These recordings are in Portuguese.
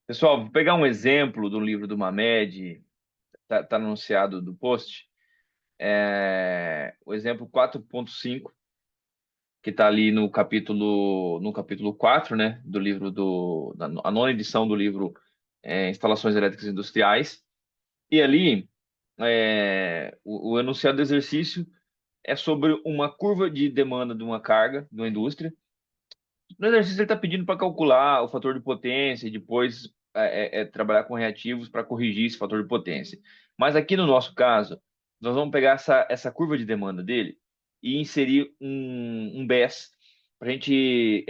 Pessoal, vou pegar um exemplo do livro do Mamed, tá anunciado do post. O exemplo 4.5, que está ali no capítulo 4, né, do livro a nona edição do livro Instalações Elétricas Industriais. E ali, o enunciado do exercício é sobre uma curva de demanda de uma carga de uma indústria. No exercício, ele está pedindo para calcular o fator de potência e depois trabalhar com reativos para corrigir esse fator de potência. Mas aqui no nosso caso, nós vamos pegar essa curva de demanda dele e inserir um BESS para a gente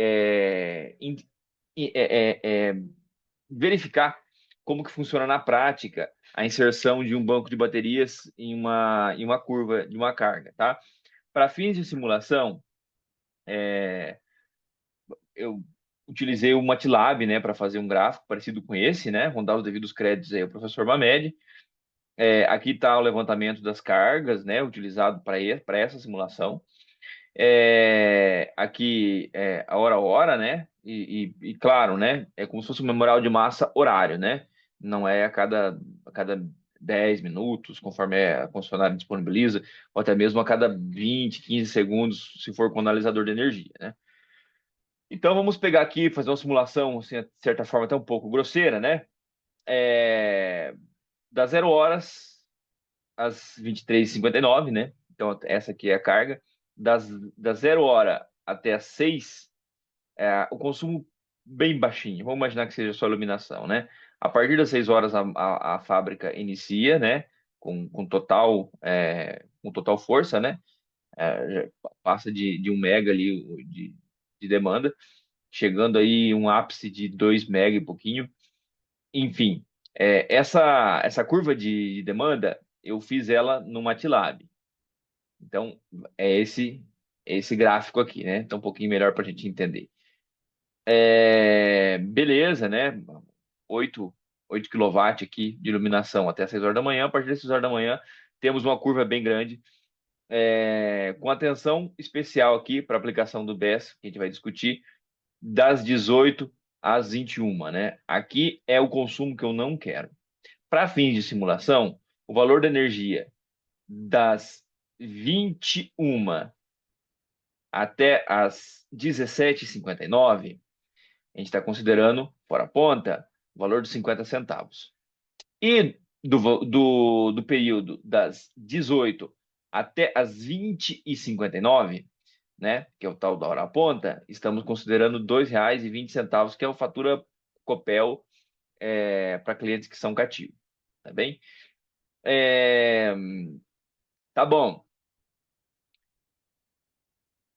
verificar como que funciona na prática a inserção de um banco de baterias em uma curva de uma carga, tá? Para fins de simulação, eu utilizei o MATLAB, né, para fazer um gráfico parecido com esse, né, vou dar os devidos créditos aí ao professor Mamed. Aqui está o levantamento das cargas, né, utilizado para essa simulação. Aqui a hora a hora, né, e claro, né, é como se fosse um memorial de massa horário, né, não é a cada 10 minutos, conforme a concessionária disponibiliza, ou até mesmo a cada 20, 15 segundos, se for com analisador de energia, né. Então vamos pegar aqui, fazer uma simulação, assim, de certa forma até um pouco grosseira, né? É, Das 0 horas às 23h59, né? Então essa aqui é a carga. Das 0 hora até as 6, o consumo bem baixinho. Vamos imaginar que seja só iluminação, né? A partir das 6 horas a fábrica inicia, né? Com total força, né? Já passa de 1 mega ali de demanda, chegando aí um ápice de 2 mega e pouquinho. Enfim, essa curva de demanda, eu fiz ela no MATLAB. Então, é esse gráfico aqui, né? Então, um pouquinho melhor para a gente entender. Beleza, né? 8, 8 kW aqui de iluminação até 6 horas da manhã. A partir das 6 horas da manhã, temos uma curva bem grande, com atenção especial aqui para a aplicação do BESS, que a gente vai discutir, das 18 às 21, né? Aqui é o consumo que eu não quero. Para fins de simulação, o valor da energia das 21 até as 17h59, a gente está considerando, fora a ponta, o valor de 50 centavos. E do período das 18 até as 20h59, né, que é o tal da hora à ponta, estamos considerando R$ 2,20, que é a fatura Copel, para clientes que são cativos, tá bem? É, tá bom.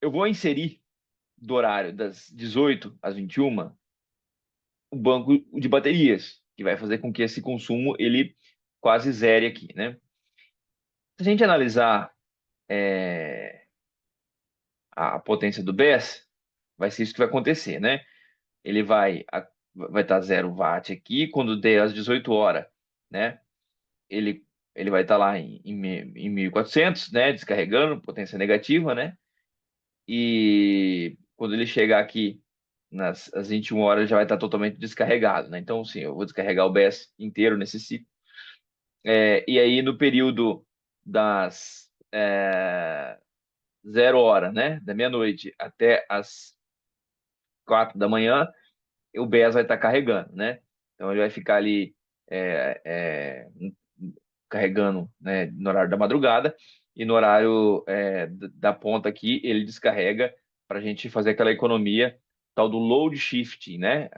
Eu vou inserir do horário das 18 às 21 o banco de baterias, que vai fazer com que esse consumo ele quase zere aqui, né? Se a gente analisar é, a potência do BESS, vai ser isso que vai acontecer, né? Ele vai estar 0 watt aqui, quando der às 18 horas, né? Ele vai estar lá em 1400, né? Descarregando, potência negativa, né? E quando ele chegar aqui às 21 horas já vai estar totalmente descarregado, né? Então, sim, eu vou descarregar o BESS inteiro nesse ciclo. E aí, no período das 0 hora, né? Da meia-noite até as 4 da manhã, o BESS vai estar carregando, né? Então, ele vai ficar ali é, é, carregando, né, no horário da madrugada, e no horário da ponta aqui, ele descarrega para a gente fazer aquela economia tal do load shifting, né?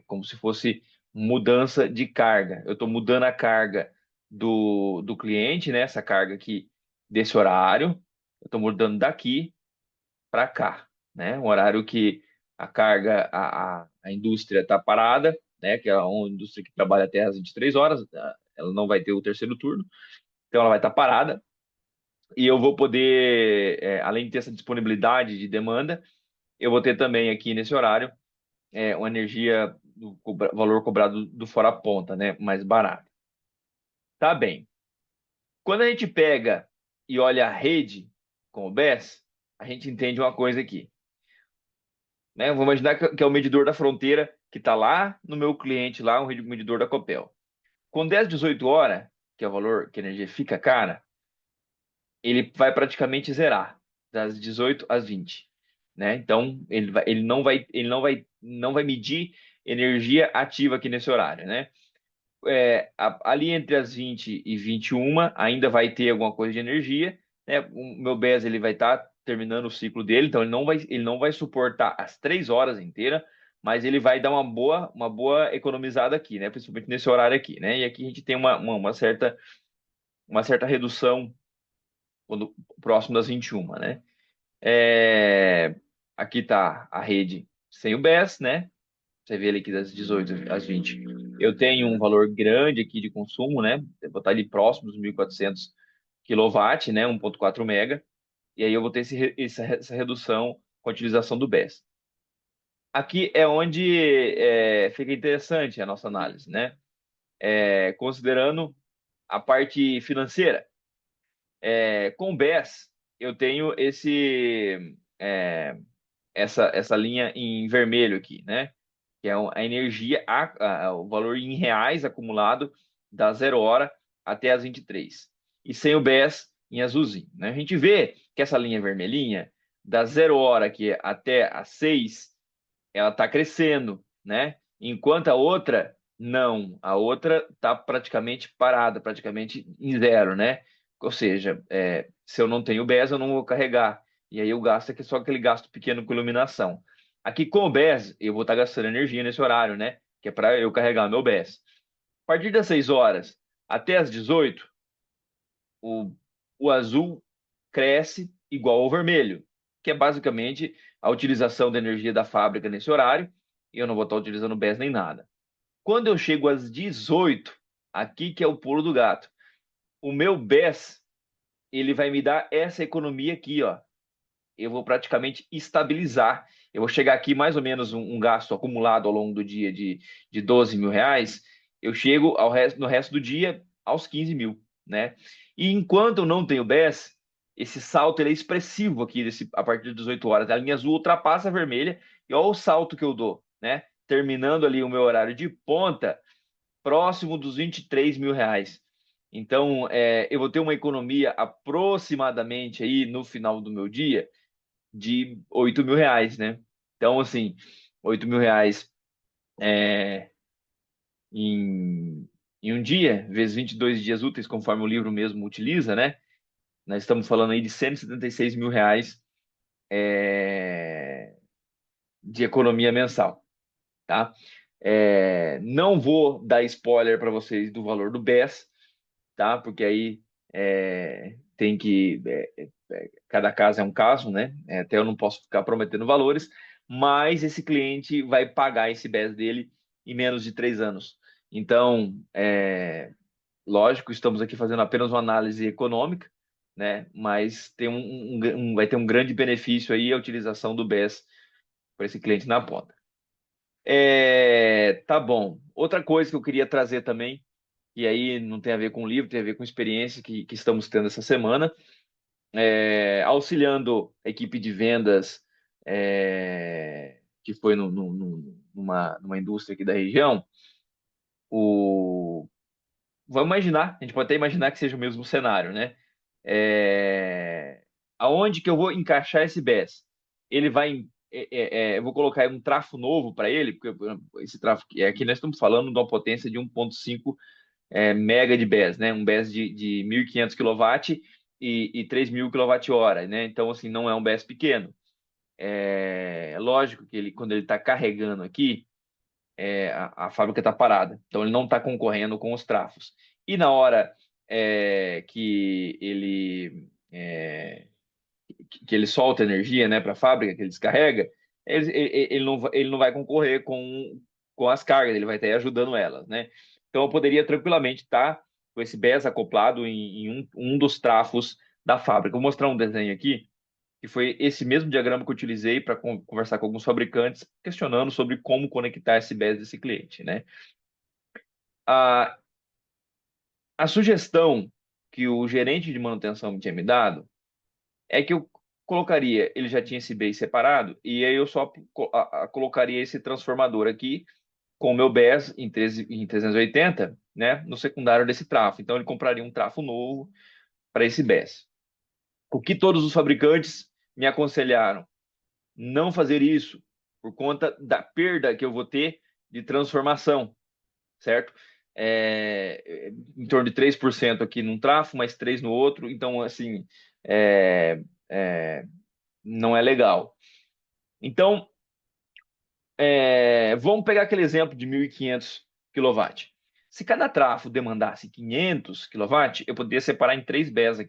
Como se fosse mudança de carga. Eu estou mudando a carga do cliente, né? Essa carga aqui desse horário, eu estou mudando daqui para cá, né? Um horário que a carga, a indústria está parada, né? Que é uma indústria que trabalha até às 23 horas, ela não vai ter o terceiro turno, então ela vai estar parada, e eu vou poder, além de ter essa disponibilidade de demanda, eu vou ter também aqui nesse horário uma energia do valor cobrado do fora ponta, né? Mais barato. Tá bem. Quando a gente pega e olha a rede com o BES, a gente entende uma coisa aqui. né? Vou imaginar que é o medidor da fronteira que está lá no meu cliente, lá, um medidor da Copel. Com 10, 18 horas, que é o valor que a energia fica cara, ele vai praticamente zerar, das 18 às 20, né? Então, ele não vai medir energia ativa aqui nesse horário, né? Ali entre as 20 e 21 ainda vai ter alguma coisa de energia, né? O meu BES ele vai estar terminando o ciclo dele, então ele não vai suportar as 3 horas inteiras, mas ele vai dar uma boa economizada aqui, né? Principalmente nesse horário aqui, né? E aqui a gente tem uma certa redução quando próximo das 21, né? É, Aqui está a rede sem o BES, né? Você vê ali que das 18 às 20 eu tenho um valor grande aqui de consumo, né? Eu vou estar ali próximo dos 1.400 kW, né? 1,4 mega. E aí eu vou ter essa redução com a utilização do BES. Aqui é onde fica interessante a nossa análise, né? Considerando a parte financeira. Com o BES, eu tenho essa linha em vermelho aqui, né? Que é a energia, o valor em reais acumulado da 0 hora até as 23. E sem o BES em azulzinho, né? A gente vê que essa linha vermelhinha, da 0 hora aqui até as 6, ela está crescendo, né? Enquanto a outra, não. A outra está praticamente parada, praticamente em zero, né? Ou seja, se eu não tenho BES, eu não vou carregar. E aí eu gasto aqui só aquele gasto pequeno com iluminação. Aqui com o BES, eu vou estar gastando energia nesse horário, né? Que é para eu carregar meu BES. A partir das 6 horas até as 18, o, o azul cresce igual ao vermelho, que é basicamente a utilização da energia da fábrica nesse horário, e eu não vou estar utilizando BES nem nada. Quando eu chego às 18, aqui que é o pulo do gato, o meu BES, ele vai me dar essa economia aqui, ó. Eu vou praticamente estabilizar. Eu vou chegar aqui mais ou menos um gasto acumulado ao longo do dia de 12 mil reais. Eu chego no resto do dia aos 15 mil, né? E enquanto eu não tenho BES, esse salto ele é expressivo aqui a partir das 18 horas. A linha azul ultrapassa a vermelha e olha o salto que eu dou, né? Terminando ali o meu horário de ponta, próximo dos 23 mil reais. Então, eu vou ter uma economia aproximadamente aí no final do meu dia de 8 mil reais, né? Então, assim, 8 mil reais é, em, em um dia, vezes 22 dias úteis, conforme o livro mesmo utiliza, né? Nós estamos falando aí de 176 mil reais é, de economia mensal, tá? Não vou dar spoiler para vocês do valor do BES, tá? Porque aí tem que. Cada caso é um caso, né? Até eu não posso ficar prometendo valores, mas esse cliente vai pagar esse BES dele em menos de 3 anos. Então, lógico, estamos aqui fazendo apenas uma análise econômica, né? Mas vai ter um grande benefício aí a utilização do BES para esse cliente na ponta. Tá bom. Outra coisa que eu queria trazer também, e aí não tem a ver com o livro, tem a ver com a experiência que estamos tendo essa semana, auxiliando a equipe de vendas que foi numa indústria aqui da região. O, Vamos imaginar, a gente pode até imaginar que seja o mesmo cenário, né? Aonde que eu vou encaixar esse BES? Ele vai, eu vou colocar um trafo novo para ele, porque esse trafo aqui nós estamos falando de uma potência de 1,5 mega de BES, né? Um BES de 1.500 kW e 3.000 kWh, né? Então, assim, não é um BES pequeno. Lógico que quando ele está carregando aqui, a fábrica está parada, então ele não está concorrendo com os trafos. E na hora que ele solta energia, né, para a fábrica, que ele descarrega, ele não vai concorrer com as cargas, ele vai estar ajudando elas, né? Então eu poderia tranquilamente estar com esse BES acoplado em um dos trafos da fábrica. Vou mostrar um desenho aqui, que foi esse mesmo diagrama que eu utilizei para conversar com alguns fabricantes, questionando sobre como conectar esse BES desse cliente, né? A, a sugestão que o gerente de manutenção me tinha me dado é que eu colocaria, ele já tinha esse base separado, e aí eu só colocaria esse transformador aqui com o meu BES em 380, né, no secundário desse trafo. Então ele compraria um trafo novo para esse BES. O que todos os fabricantes me aconselharam? Não fazer isso por conta da perda que eu vou ter de transformação, certo? Em torno de 3% aqui num trafo, mais 3 no outro. Então, assim, é, é, não é legal. Então, vamos pegar aquele exemplo de 1.500 kW. Se cada trafo demandasse 500 kW, eu poderia separar em 3 BES aqui.